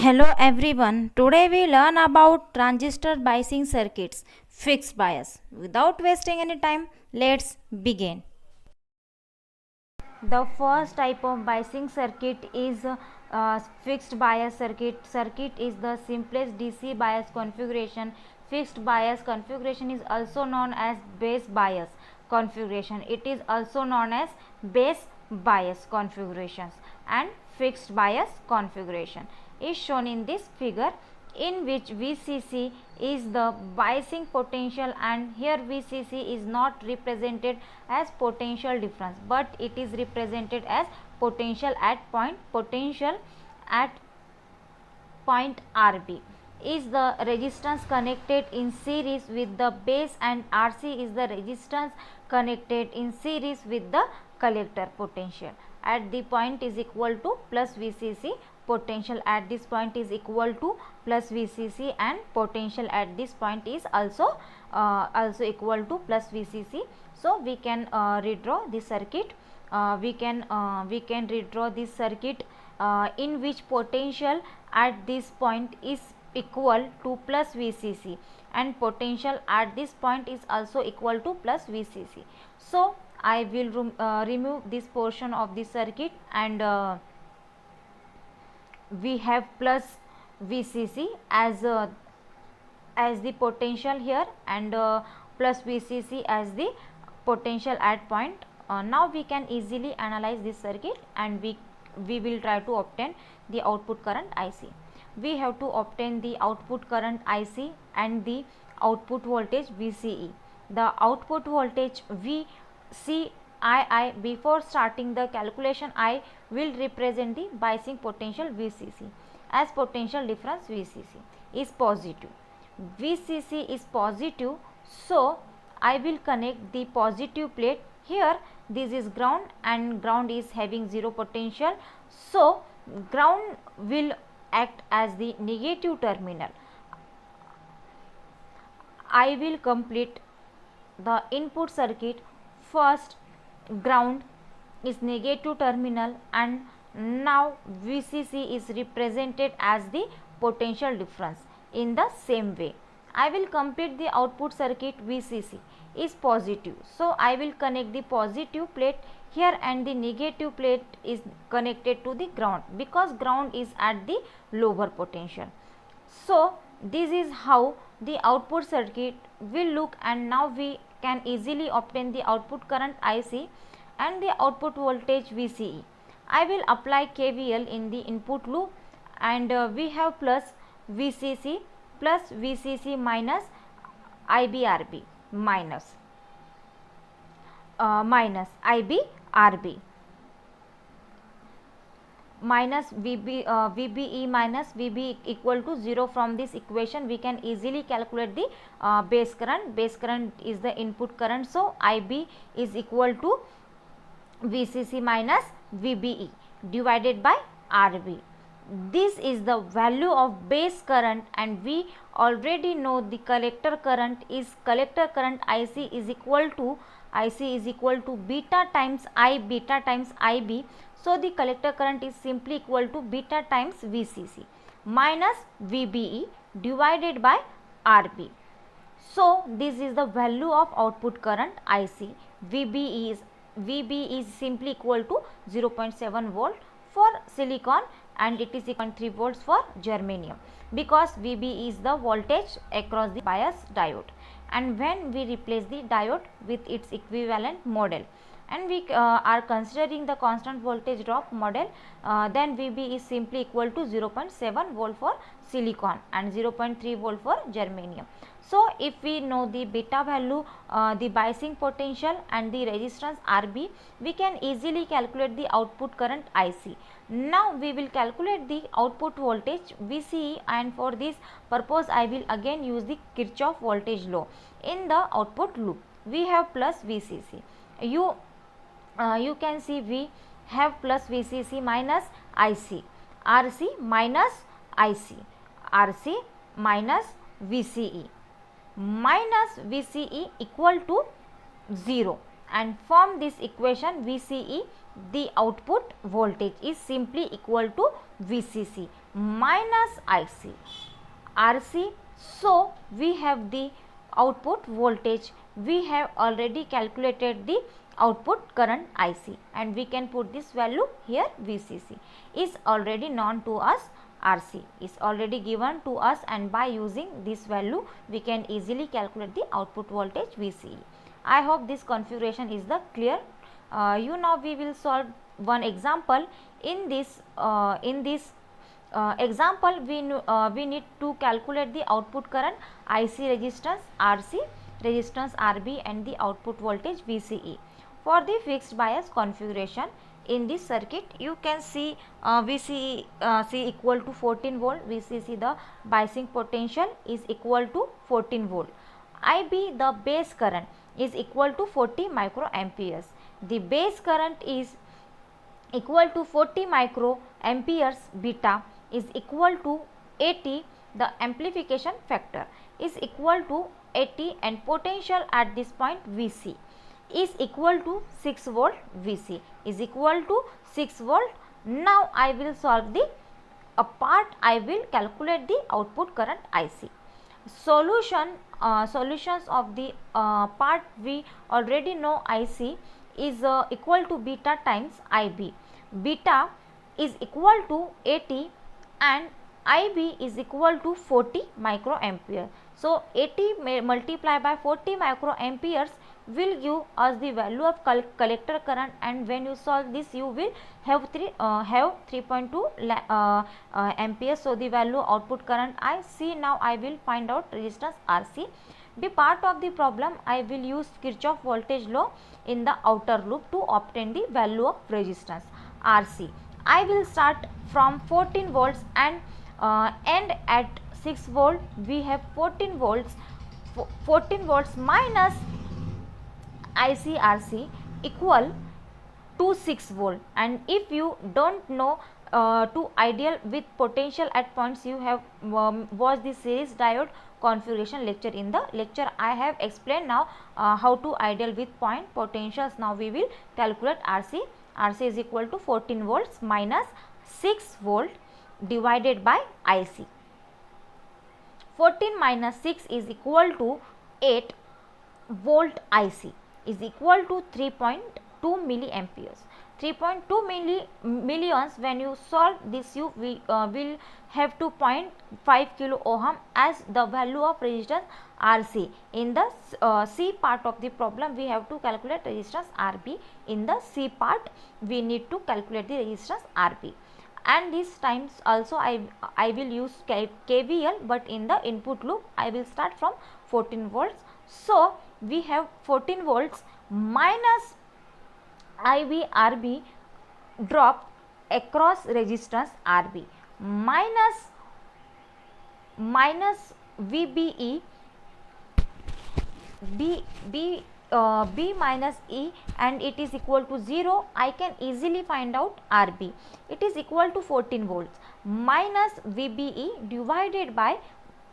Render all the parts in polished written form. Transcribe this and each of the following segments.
Hello everyone. Today we learn about transistor biasing circuits, fixed bias. Without wasting any time, let's begin. The first type of biasing circuit is fixed bias circuit. Circuit is the simplest DC bias configuration. Fixed bias configuration is also known as base bias configuration. It is also known as base bias configurations and fixed bias configuration is shown in this figure, in which VCC is the biasing potential, and here VCC is not represented as potential difference, but it is represented as potential at point RB is the resistance connected in series with the base, and RC is the resistance connected in series with the collector potential. At the point is equal to plus VCC, potential at this point is equal to plus VCC, and potential at this point is also equal to plus VCC. So we can redraw the circuit. We can redraw this circuit in which potential at this point is equal to plus VCC, and potential at this point is also equal to plus VCC. So I will remove this portion of the circuit, and we have plus VCC as the potential here, and plus VCC as the potential at point. Now we can easily analyze this circuit, and we will try to obtain the output current IC. We have to obtain the output current IC and the output voltage VCE. The output voltage VCII, before starting the calculation, I will represent the biasing potential VCC as potential difference VCC is positive. VCC is positive, so I will connect the positive plate here. This is ground, and ground is having zero potential, so ground will act as the negative terminal. I will complete the input circuit. First, ground is negative terminal, and now VCC is represented as the potential difference. In the same way, I will complete the output circuit. VCC is positive, so I will connect the positive plate here, and the negative plate is connected to the ground because ground is at the lower potential. So this is how the output circuit will look, and now we can easily obtain the output current IC and the output voltage VCE. I will apply KVL in the input loop, and we have plus VCC minus IBRB minus IBRB minus VBE minus VB equal to 0. From this equation we can easily calculate the base current. Base current is the input current, so IB is equal to VCC minus VBE divided by RB. This is the value of base current, and we already know the collector current IC is equal to beta times IB. So the collector current is simply equal to beta times VCC minus VBE divided by RB. So this is the value of output current IC. VB is simply equal to 0.7 volt for silicon, and it is 0.3 volts for germanium, because VB is the voltage across the bias diode. And when we replace the diode with its equivalent model, and we are considering the constant voltage drop model, then VB is simply equal to 0.7 volt for silicon and 0.3 volt for germanium. So if we know the beta value, the biasing potential and the resistance RB, we can easily calculate the output current IC. Now we will calculate the output voltage VCE, and for this purpose I will again use the Kirchhoff voltage law. In the output loop we have plus VCC. You can see we have plus VCC minus IC, RC minus IC, RC minus VCE minus VCE equal to 0, and from this equation VCE, the output voltage is simply equal to VCC minus IC RC. So we have the output voltage. We have already calculated the output current IC, and we can put this value here. VCC is already known to us, RC is already given to us, and by using this value we can easily calculate the output voltage VCE. I hope this configuration is the clear. Now we will solve one example. In this example, we need to calculate the output current IC, resistance RC, resistance RB, and the output voltage VCE. For the fixed bias configuration, in this circuit you can see VCE C equal to 14 volt, VCC the biasing potential is equal to 14 volt, IB the base current is equal to 40 microamperes. The base current is equal to 40 microamperes, beta is equal to 80, the amplification factor is equal to 80, and potential at this point VC is equal to 6 volt, VC is equal to 6 volt. Now I will solve the part, I will calculate the output current IC. Solutions of the part, we already know IC is equal to beta times IB. Beta is equal to 80 and IB is equal to 40 microampere. So 80 multiplied by 40 microamperes will give us the value of collector current, and when you solve this you will have 3.2 amperes. So the value output current IC. Now I will find out resistance RC. Be part of the problem, I will use Kirchhoff voltage law in the outer loop to obtain the value of resistance RC. I will start from 14 volts and end at 6 volt. We have 14 volts. 14 volts minus ICRC equal to 6 volt, and if you don't know to ideal with potential at points, you have watched the series diode configuration lecture. In the lecture I have explained now how to ideal with point potentials. Now we will calculate RC. RC is equal to 14 volts minus 6 volt divided by IC. 14 minus 6 is equal to 8 volt. IC is equal to 3.2 milliamperes. 3.2 millions. When you solve this, you will have 2.5 kilo ohm as the value of resistance RC. In the C part of the problem, we have to calculate resistance RB. In the C part, we need to calculate the resistance RB. And these times also I will use KVL, but in the input loop I will start from 14 volts. So we have 14 volts minus IB RB drop across resistance RB minus VBE B minus E, and it is equal to 0. I can easily find out RB. It is equal to 14 volts minus VBE divided by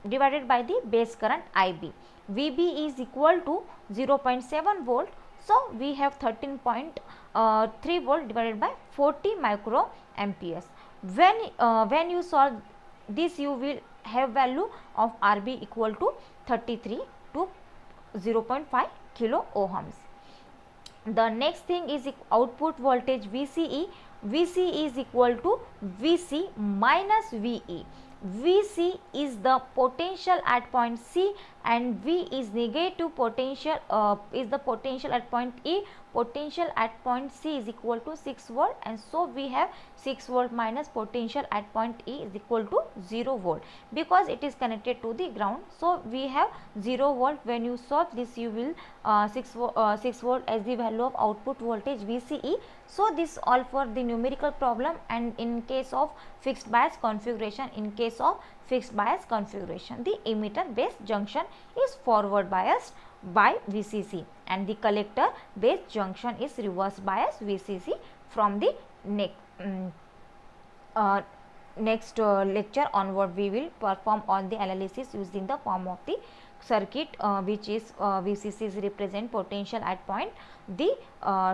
the base current IB. VB is equal to 0.7 volt. So we have 13.3 volt divided by 40 microamperes. When you solve this, you will have value of RB equal to 33 to 0.5 kilo ohms. The next thing is output voltage VCE. VCE is equal to VC minus VE. VC is the potential at point C, and V is negative potential is the potential at point E. Potential at point C is equal to 6 volt, and so we have 6 volt minus potential at point E is equal to 0 volt, because it is connected to the ground. So we have 0 volt. When you solve this, you will 6 volt as the value of output voltage VCE. So this all for the numerical problem. And in case of fixed bias configuration, the emitter base junction is forward biased by VCC, and the collector base junction is reverse bias VCC. From the next lecture onward, we will perform all the analysis using the form of the circuit, which is VCCs represent potential at point. The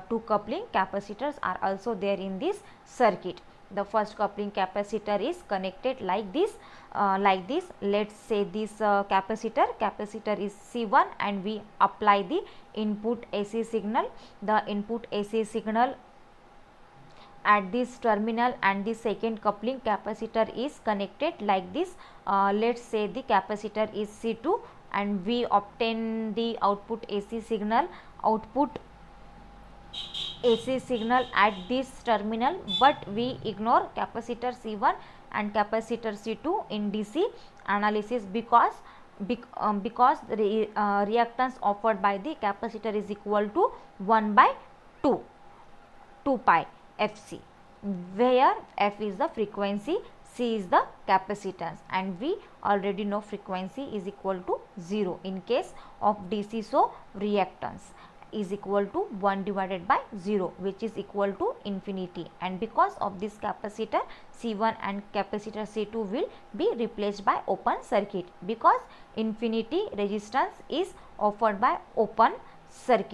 two coupling capacitors are also there in this circuit. the first coupling capacitor is connected like this. Let's say this capacitor is C1, and we apply the input AC signal. The input AC signal at this terminal, and the second coupling capacitor is connected like this. Let's say the capacitor is C2, and we obtain the output AC signal at this terminal, but we ignore capacitor C1 and capacitor C2 in DC analysis because the reactance offered by the capacitor is equal to 1 by 2 pi Fc, where F is the frequency, C is the capacitance, and we already know frequency is equal to 0 in case of DC. So reactance is equal to 1 divided by 0, which is equal to infinity, and because of this capacitor C1 and capacitor C2 will be replaced by open circuit, because infinity resistance is offered by open circuit.